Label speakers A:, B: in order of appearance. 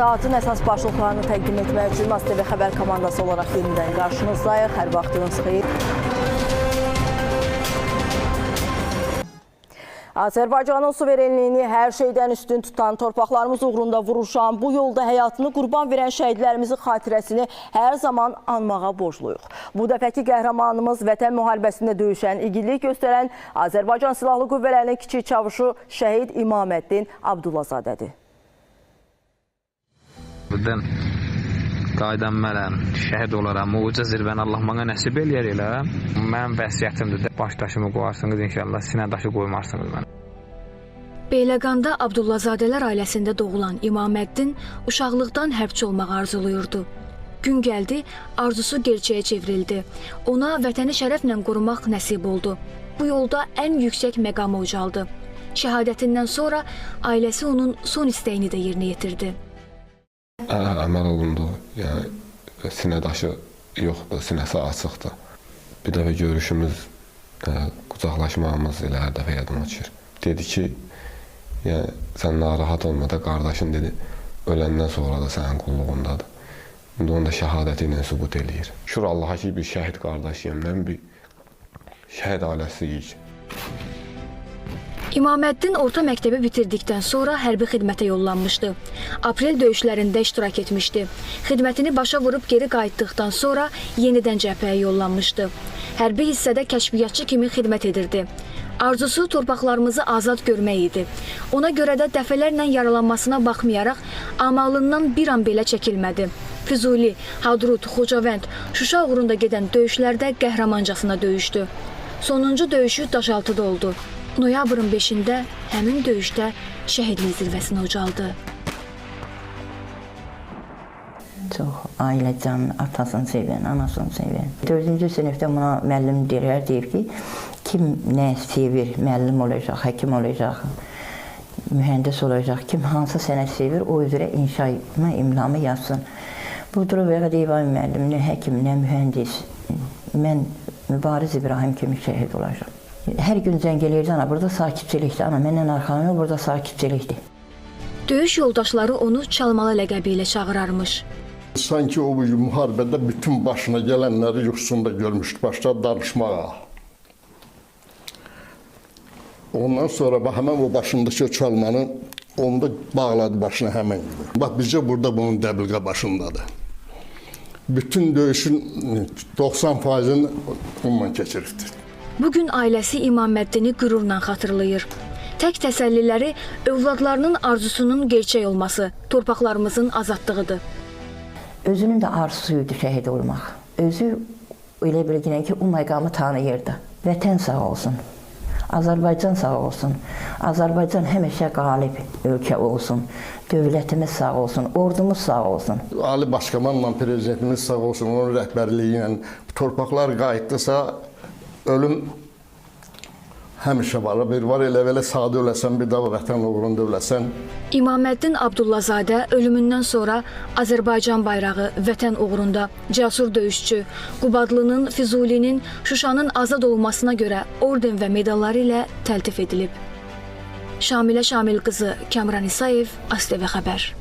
A: Saatın əsas başlıqlarını təqdim etmək üçün ASTV xəbər komandası olaraq yenidən qarşınızdayıq. Hər vaxtınız xeyir. Azərbaycanın suverenliyini hər şeydən üstün tutan, torpaqlarımız uğrunda vuruşan, bu yolda həyatını qurban verən şəhidlərimizin xatirəsini hər zaman anmağa borcluyuq. Bu dəfəki qəhrəmanımız vətən müharibəsində döyüşən, igidlik göstərən Azərbaycan Silahlı Qüvvələrinin kiçik çavuşu şəhid İmaməddin Abdullazadədir.
B: Buradan qayıdan mənəm, şəhid olaram, uca zirvəni Allah mənə nəsib eləyər elə. Mənim vəsiyyətimdir də, baş daşımı qoyarsınız, inşallah sinə daşı qoymarsınız mənə.
C: Beyləqanda Abdullazadələr ailəsində doğulan İmaməddin uşaqlıqdan hərbçi olmağı arzuluyurdu. Gün gəldi, arzusu gerçəyə çevrildi. Ona vətəni şərəflə qorumaq nəsib oldu. Bu yolda ən yüksək məqama ucaldı. Şəhadətindən sonra ailəsi onun son istəyini də yerinə yetirdi.
D: Əməl olundu. Yəni sinə daşı yoxdur, sinəsi açıqdır. Bir dəfə görüşümüz, qucaqlaşmağımız elə hər dəfə yadıma düşür. Dedi ki, yəni sən narahat olma da qardaşın dedi, öləndən sonra da sənin qulluğundadır. İndi onu da şəhadəti ilə sübut eləyir. Şükür Allaha ki, bir şəhid qardaşıyım, mən bir şəhid ailəsiyik.
C: İmaməddin orta məktəbi bitirdikdən sonra hərbi xidmətə yollanmışdı. Aprel döyüşlərində iştirak etmişdi. Xidmətini başa vurub geri qayıtdıqdan sonra yenidən cəbhəyə yollanmışdı. Hərbi hissədə kəşfiyyatçı kimi xidmət edirdi. Arzusu torpaqlarımızı azad görmək idi. Ona görə də dəfələrlə yaralanmasına baxmayaraq amalından bir an belə çəkilmədi. Füzuli, Hadrut, Xocavənd, Şuşa uğrunda gedən döyüşlərdə qəhrəmancasına döyüşdü. Sonuncu döyüşü Daşaltıda oldu. Noyabrın 5-də həmin döyüşdə şəhidlik zirvəsinə ucaldı.
E: Çox ailəcan, atasını sevən, anasını sevən. 4-cü sinifdə buna müəllim deyir ki, kim nə sevir, müəllim olacaq, həkim olacaq, mühəndis olacaq, kim hansı sənət sevir, o üzrə inşamı, imlamı yazsın. Budur və deyir, müəllim, nə həkim, nə mühəndis, mən Mübariz İbrahim kimi şəhid olacaq. Hər gün zəng eləyirdi, ana, burada sakitçilikdir, ana, məndən arxanı, burada sakitçilikdir.
C: Döyüş yoldaşları onu Çalmalı ləqəbi ilə çağırarmış.
F: Sanki o müharibədə bütün başına gələnləri yuxusunda görmüşdü, başladı danışmağa. Ondan sonra həmən o başındakı çalmanı onda bağladı başına həmən gibi. Bax, bizcə burada bunun dəbilqə başındadır. Bütün döyüşün 90%'ni onunla keçiribdir.
C: Bugün ailəsi İmaməddini qürurla xatırlayır. Tək təsəlliləri övladlarının arzusunun gerçək olması, torpaqlarımızın azadlığıdır.
E: Özünün də arzusuydu şəhid olmaq. Özü elə bilginən ki, o məqamı tanıyırdı. Vətən sağ olsun, Azərbaycan sağ olsun, Azərbaycan həmişə qalib ölkə olsun, dövlətimiz sağ olsun, ordumuz sağ olsun.
F: Ali Başkomanla prezidentimiz sağ olsun, onun rəhbərliyi ilə torpaqlar qayıtdısa, ölüm həmişə var. Bir var elə sadə öləsən, bir daha vətən uğrunda öləsən.
C: İmaməddin Abdullazadə ölümündən sonra Azərbaycan bayrağı vətən uğrunda cəsur döyüşçü, Qubadlının, Füzulinin, Şuşanın azad olmasına görə orden və medalları ilə təltif edilib. Şamilə Şamil qızı, Kamran İsayev, ASTV xəbər.